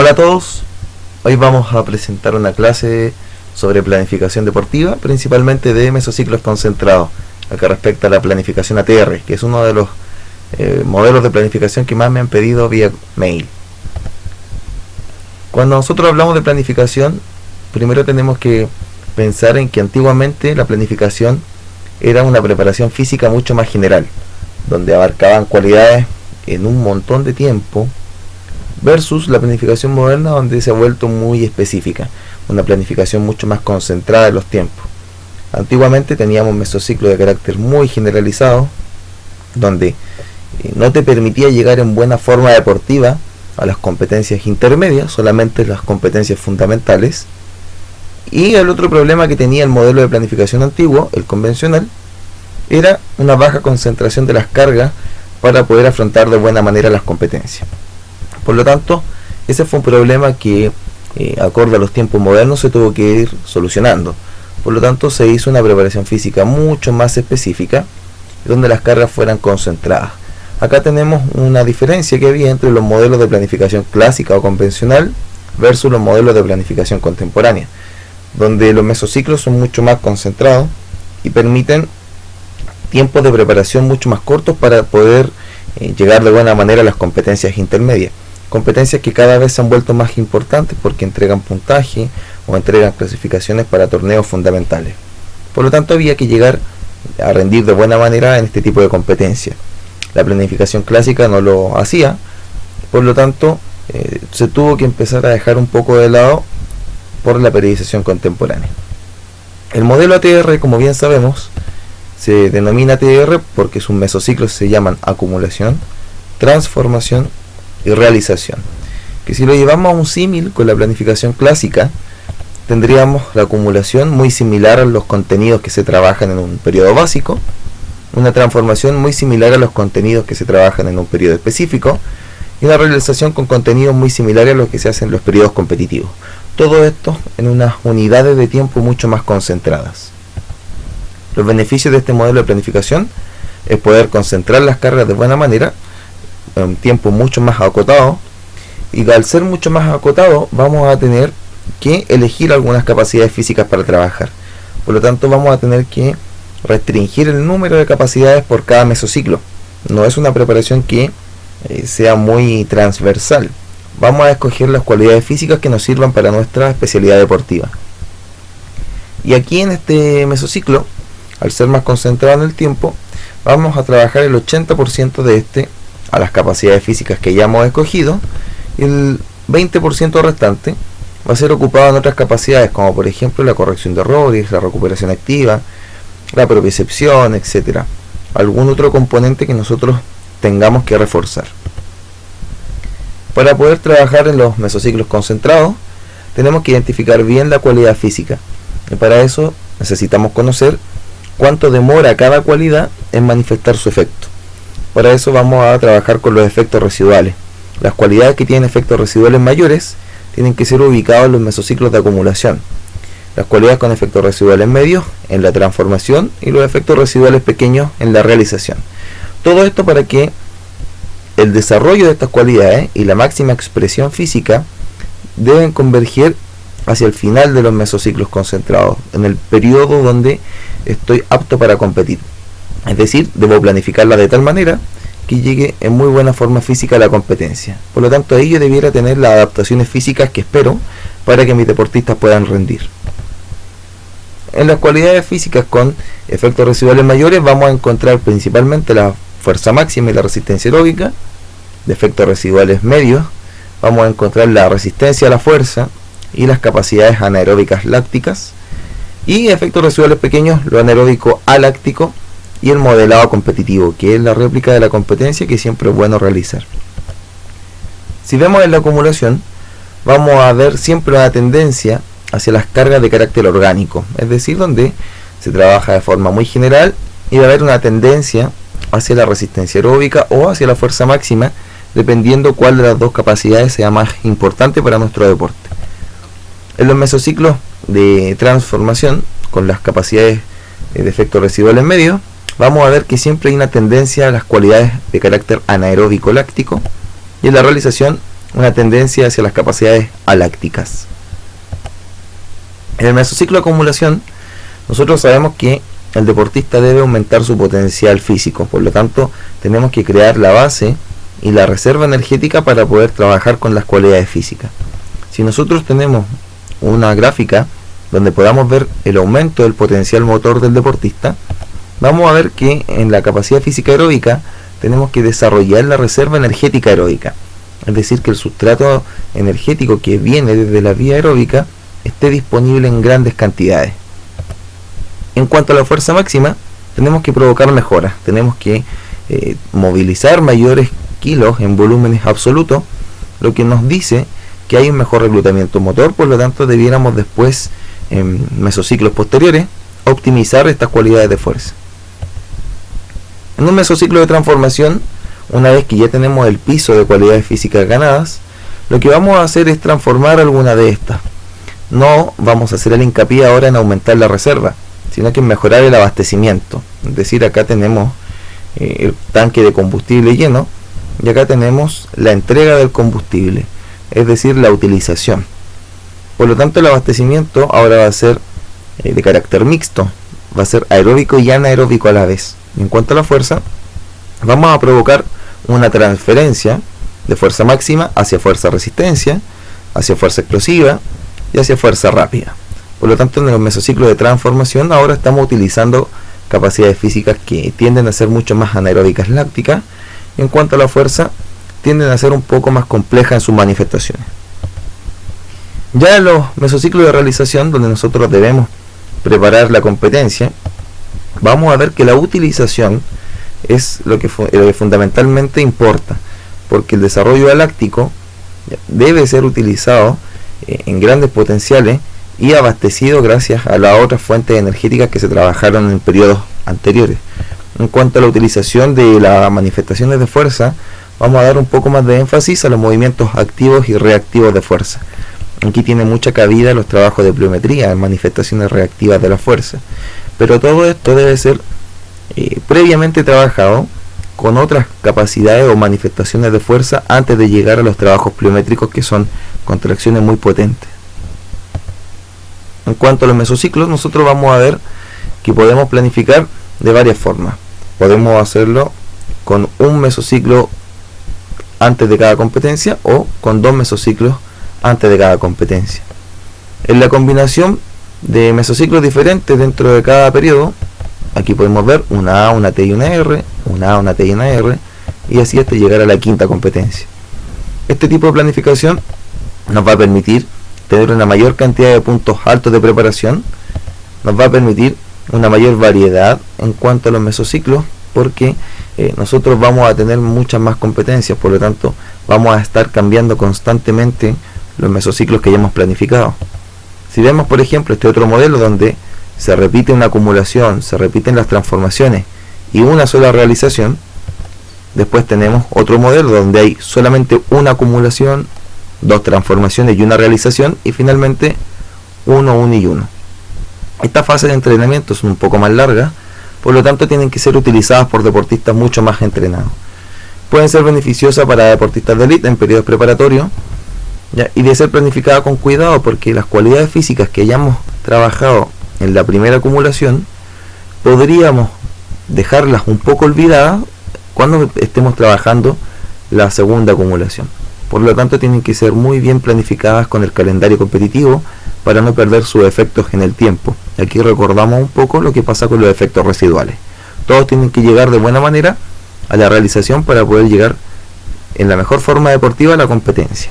Hola a todos, hoy vamos a presentar una clase sobre planificación deportiva, principalmente de mesociclos concentrados, a que respecta a la planificación ATR, que es uno de los modelos de planificación que más me han pedido vía mail. Cuando nosotros hablamos de planificación, primero tenemos que pensar en que antiguamente la planificación era una preparación física mucho más general, donde abarcaban cualidades en un montón de tiempo, versus la planificación moderna, donde se ha vuelto muy específica, una planificación mucho más concentrada en los tiempos. Antiguamente teníamos mesociclos de carácter muy generalizado, donde no te permitía llegar en buena forma deportiva a las competencias intermedias, solamente las competencias fundamentales. Y el otro problema que tenía el modelo de planificación antiguo, el convencional, era una baja concentración de las cargas para poder afrontar de buena manera las competencias. Por lo tanto, ese fue un problema que, acorde a los tiempos modernos, se tuvo que ir solucionando. Por lo tanto, se hizo una preparación física mucho más específica, donde las cargas fueran concentradas. Acá tenemos una diferencia que había entre los modelos de planificación clásica o convencional versus los modelos de planificación contemporánea, donde los mesociclos son mucho más concentrados y permiten tiempos de preparación mucho más cortos para poder llegar de buena manera a las competencias intermedias. Competencias que cada vez se han vuelto más importantes porque entregan puntaje o entregan clasificaciones para torneos fundamentales. Por lo tanto, había que llegar a rendir de buena manera en este tipo de competencias. La planificación clásica no lo hacía, por lo tanto se tuvo que empezar a dejar un poco de lado por la periodización contemporánea. El modelo ATR, como bien sabemos, se denomina ATR porque sus mesociclos se llaman acumulación, transformación y realización, que si lo llevamos a un símil con la planificación clásica, tendríamos la acumulación muy similar a los contenidos que se trabajan en un periodo básico, una transformación muy similar a los contenidos que se trabajan en un periodo específico, y una realización con contenidos muy similares a los que se hacen en los periodos competitivos. Todo esto en unas unidades de tiempo mucho más concentradas. Los beneficios de este modelo de planificación es poder concentrar las cargas de buena manera en un tiempo mucho más acotado, y al ser mucho más acotado vamos a tener que elegir algunas capacidades físicas para trabajar. Por lo tanto, vamos a tener que restringir el número de capacidades por cada mesociclo. No es una preparación que sea muy transversal. Vamos a escoger las cualidades físicas que nos sirvan para nuestra especialidad deportiva. Y aquí en este mesociclo, al ser más concentrado en el tiempo, vamos a trabajar el 80% de este a las capacidades físicas que ya hemos escogido, y el 20% restante va a ser ocupado en otras capacidades, como por ejemplo la corrección de errores, la recuperación activa, la propiocepción, etc. Algún otro componente que nosotros tengamos que reforzar. Para poder trabajar en los mesociclos concentrados, tenemos que identificar bien la cualidad física, y para eso necesitamos conocer cuánto demora cada cualidad en manifestar su efecto. Para eso vamos a trabajar con los efectos residuales. Las cualidades que tienen efectos residuales mayores tienen que ser ubicados en los mesociclos de acumulación. Las cualidades con efectos residuales medios en la transformación, y los efectos residuales pequeños en la realización. Todo esto para que el desarrollo de estas cualidades y la máxima expresión física deben converger hacia el final de los mesociclos concentrados, en el periodo donde estoy apto para competir. Es decir, debo planificarla de tal manera que llegue en muy buena forma física a la competencia. Por lo tanto, ahí yo debiera tener las adaptaciones físicas que espero para que mis deportistas puedan rendir. En las cualidades físicas con efectos residuales mayores vamos a encontrar principalmente la fuerza máxima y la resistencia aeróbica. De efectos residuales medios vamos a encontrar la resistencia a la fuerza y las capacidades anaeróbicas lácticas. Y efectos residuales pequeños, lo anaeróbico aláctico y el modelado competitivo, que es la réplica de la competencia que siempre es bueno realizar. Si vemos en la acumulación, vamos a ver siempre una tendencia hacia las cargas de carácter orgánico, es decir, donde se trabaja de forma muy general, y va a haber una tendencia hacia la resistencia aeróbica o hacia la fuerza máxima, dependiendo cuál de las dos capacidades sea más importante para nuestro deporte. En los mesociclos de transformación, con las capacidades de efectos residuales medios, vamos a ver que siempre hay una tendencia a las cualidades de carácter anaeróbico láctico, y en la realización una tendencia hacia las capacidades alácticas. En el mesociclo de acumulación, nosotros sabemos que el deportista debe aumentar su potencial físico, por lo tanto tenemos que crear la base y la reserva energética para poder trabajar con las cualidades físicas. Si nosotros tenemos una gráfica donde podamos ver el aumento del potencial motor del deportista, vamos a ver que en la capacidad física aeróbica tenemos que desarrollar la reserva energética aeróbica, es decir, que el sustrato energético que viene desde la vía aeróbica esté disponible en grandes cantidades. En cuanto a la fuerza máxima, tenemos que provocar mejoras, tenemos que movilizar mayores kilos en volúmenes absolutos, lo que nos dice que hay un mejor reclutamiento motor, por lo tanto debiéramos después, en mesociclos posteriores, optimizar estas cualidades de fuerza. En un mesociclo de transformación, una vez que ya tenemos el piso de cualidades físicas ganadas, lo que vamos a hacer es transformar alguna de estas. No vamos a hacer el hincapié ahora en aumentar la reserva, sino que en mejorar el abastecimiento. Es decir, acá tenemos el tanque de combustible lleno y acá tenemos la entrega del combustible, es decir, la utilización. Por lo tanto, el abastecimiento ahora va a ser de carácter mixto, va a ser aeróbico y anaeróbico a la vez. En cuanto a la fuerza, vamos a provocar una transferencia de fuerza máxima hacia fuerza resistencia, hacia fuerza explosiva y hacia fuerza rápida. Por lo tanto, en el mesociclo de transformación ahora estamos utilizando capacidades físicas que tienden a ser mucho más anaeróbicas lácticas, y en cuanto a la fuerza, tienden a ser un poco más complejas en sus manifestaciones. Ya en los mesociclos de realización, donde nosotros debemos preparar la competencia, vamos a ver que la utilización es lo que fundamentalmente importa, porque el desarrollo aláctico debe ser utilizado en grandes potenciales y abastecido gracias a las otras fuentes energéticas que se trabajaron en periodos anteriores. En cuanto a la utilización de las manifestaciones de fuerza, vamos a dar un poco más de énfasis a los movimientos activos y reactivos de fuerza. Aquí tiene mucha cabida los trabajos de pliometría en manifestaciones reactivas de la fuerza, pero todo esto debe ser previamente trabajado con otras capacidades o manifestaciones de fuerza antes de llegar a los trabajos pliométricos, que son contracciones muy potentes. En cuanto a los mesociclos, nosotros vamos a ver que podemos planificar de varias formas. Podemos hacerlo con un mesociclo antes de cada competencia o con 2 mesociclos antes de cada competencia. En la combinación de mesociclos diferentes dentro de cada periodo, aquí podemos ver una A, una T y una R, una A, una T y una R, y así hasta llegar a la quinta competencia. Este tipo de planificación nos va a permitir tener una mayor cantidad de puntos altos de preparación, nos va a permitir una mayor variedad en cuanto a los mesociclos, porque nosotros vamos a tener muchas más competencias, por lo tanto vamos a estar cambiando constantemente los mesociclos que ya hemos planificado. Si vemos, por ejemplo, este otro modelo donde se repite una acumulación, se repiten las transformaciones y una sola realización, después tenemos otro modelo donde hay solamente una acumulación, 2 transformaciones y una realización, y finalmente 1 y 1. Estas fases de entrenamiento son un poco más largas, por lo tanto tienen que ser utilizadas por deportistas mucho más entrenados. Pueden ser beneficiosas para deportistas de élite en periodos preparatorios, ¿ya? Y de ser planificada con cuidado, porque las cualidades físicas que hayamos trabajado en la primera acumulación podríamos dejarlas un poco olvidadas cuando estemos trabajando la segunda acumulación. Por lo tanto, tienen que ser muy bien planificadas con el calendario competitivo para no perder sus efectos en el tiempo. Aquí recordamos un poco lo que pasa con los efectos residuales. Todos tienen que llegar de buena manera a la realización para poder llegar en la mejor forma deportiva a la competencia.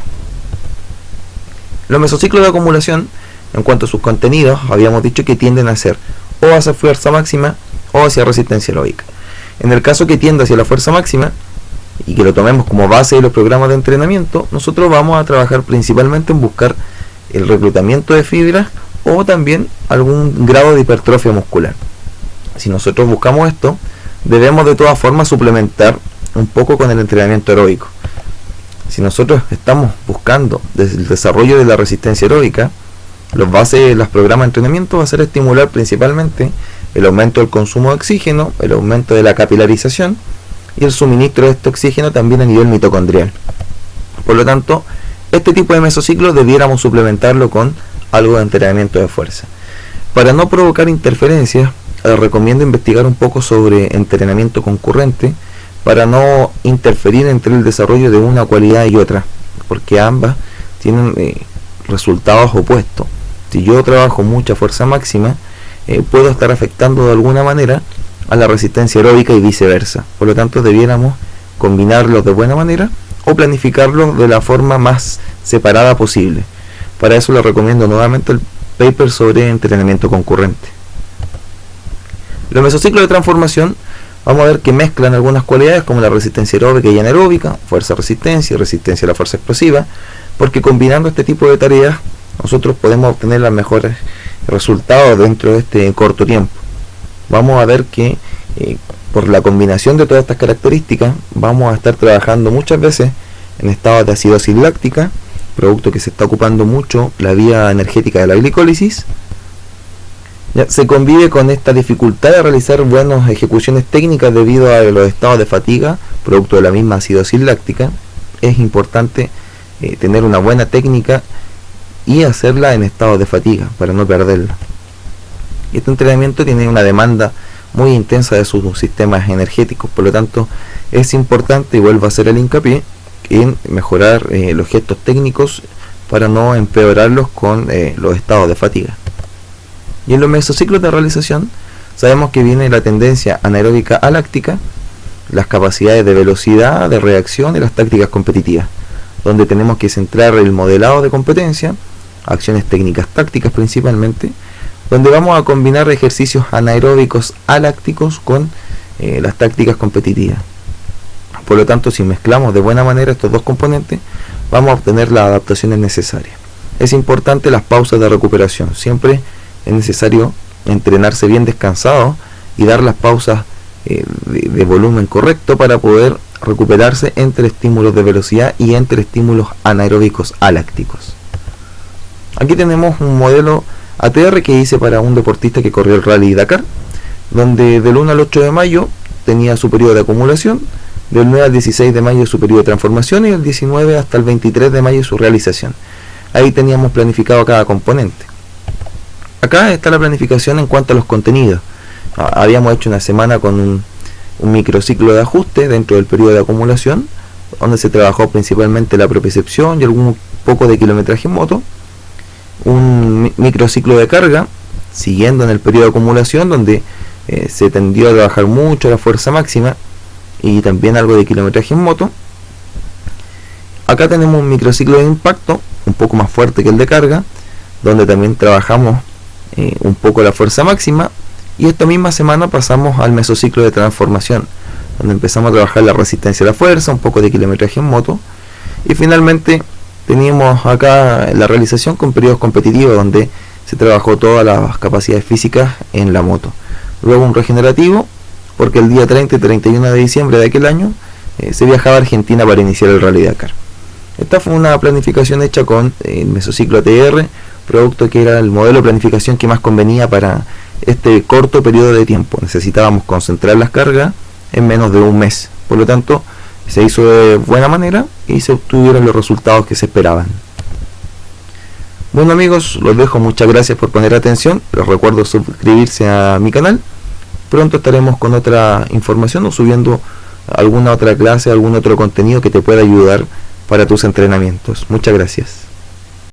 Los mesociclos de acumulación, en cuanto a sus contenidos, habíamos dicho que tienden a ser o hacia fuerza máxima o hacia resistencia aeróbica. En el caso que tienda hacia la fuerza máxima, y que lo tomemos como base de los programas de entrenamiento, nosotros vamos a trabajar principalmente en buscar el reclutamiento de fibras o también algún grado de hipertrofia muscular. Si nosotros buscamos esto, debemos de todas formas suplementar un poco con el entrenamiento aeróbico. Si nosotros estamos buscando el desarrollo de la resistencia aeróbica, los bases de los programas de entrenamiento va a ser estimular principalmente el aumento del consumo de oxígeno, el aumento de la capilarización y el suministro de este oxígeno también a nivel mitocondrial. Por lo tanto, este tipo de mesociclo debiéramos suplementarlo con algo de entrenamiento de fuerza. Para no provocar interferencias, recomiendo investigar un poco sobre entrenamiento concurrente para no interferir entre el desarrollo de una cualidad y otra, porque ambas tienen resultados opuestos. Si yo trabajo mucha fuerza máxima, puedo estar afectando de alguna manera a la resistencia aeróbica y viceversa. Por lo tanto, debiéramos combinarlos de buena manera o planificarlos de la forma más separada posible. Para eso les recomiendo nuevamente el paper sobre entrenamiento concurrente. Los mesociclos de transformación, vamos a ver que mezclan algunas cualidades como la resistencia aeróbica y anaeróbica, fuerza-resistencia y resistencia a la fuerza explosiva, porque combinando este tipo de tareas nosotros podemos obtener los mejores resultados dentro de este corto tiempo. Vamos a ver que por la combinación de todas estas características vamos a estar trabajando muchas veces en estados de acidosis láctica, producto que se está ocupando mucho la vía energética de la glicólisis. Ya se convive con esta dificultad de realizar buenas ejecuciones técnicas debido a los estados de fatiga, producto de la misma acidosis láctica. Es importante tener una buena técnica y hacerla en estado de fatiga para no perderla. Este entrenamiento tiene una demanda muy intensa de sus sistemas energéticos, por lo tanto es importante, y vuelvo a hacer el hincapié, en mejorar los gestos técnicos para no empeorarlos con los estados de fatiga. Y en los mesociclos de realización sabemos que viene la tendencia anaeróbica a láctica, las capacidades de velocidad, de reacción y las tácticas competitivas, donde tenemos que centrar el modelado de competencia, acciones técnicas tácticas principalmente, donde vamos a combinar ejercicios anaeróbicos alácticos con las tácticas competitivas. Por lo tanto, si mezclamos de buena manera estos dos componentes, vamos a obtener las adaptaciones necesarias. Es importante las pausas de recuperación. Siempre es necesario entrenarse bien descansado y dar las pausas de volumen correcto para poder recuperarse entre estímulos de velocidad y entre estímulos anaeróbicos alácticos. Aquí tenemos un modelo ATR que hice para un deportista que corrió el Rally Dakar, donde del 1 al 8 de mayo tenía su periodo de acumulación, del 9 al 16 de mayo su periodo de transformación y del 19 hasta el 23 de mayo su realización. Ahí teníamos planificado cada componente. Acá está la planificación en cuanto a los contenidos. Habíamos hecho una semana con un microciclo de ajuste dentro del periodo de acumulación, donde se trabajó principalmente la propiocepción y algún poco de kilometraje en moto. Un microciclo de carga, siguiendo en el periodo de acumulación, donde se tendió a trabajar mucho la fuerza máxima y también algo de kilometraje en moto. Acá tenemos un microciclo de impacto, un poco más fuerte que el de carga, donde también trabajamos un poco la fuerza máxima, y esta misma semana pasamos al mesociclo de transformación, donde empezamos a trabajar la resistencia a la fuerza, un poco de kilometraje en moto, y finalmente teníamos acá la realización con periodos competitivos, donde se trabajó todas las capacidades físicas en la moto. Luego un regenerativo, porque el día 30 y 31 de diciembre de aquel año se viajaba a Argentina para iniciar el Rally Dakar. Esta fue una planificación hecha con el mesociclo ATR, producto que era el modelo de planificación que más convenía para este corto periodo de tiempo. Necesitábamos concentrar las cargas en menos de un mes, por lo tanto se hizo de buena manera y se obtuvieron los resultados que se esperaban. Bueno amigos, los dejo, muchas gracias por poner atención, les recuerdo suscribirse a mi canal. Pronto estaremos con otra información o subiendo alguna otra clase, algún otro contenido que te pueda ayudar para tus entrenamientos. Muchas gracias.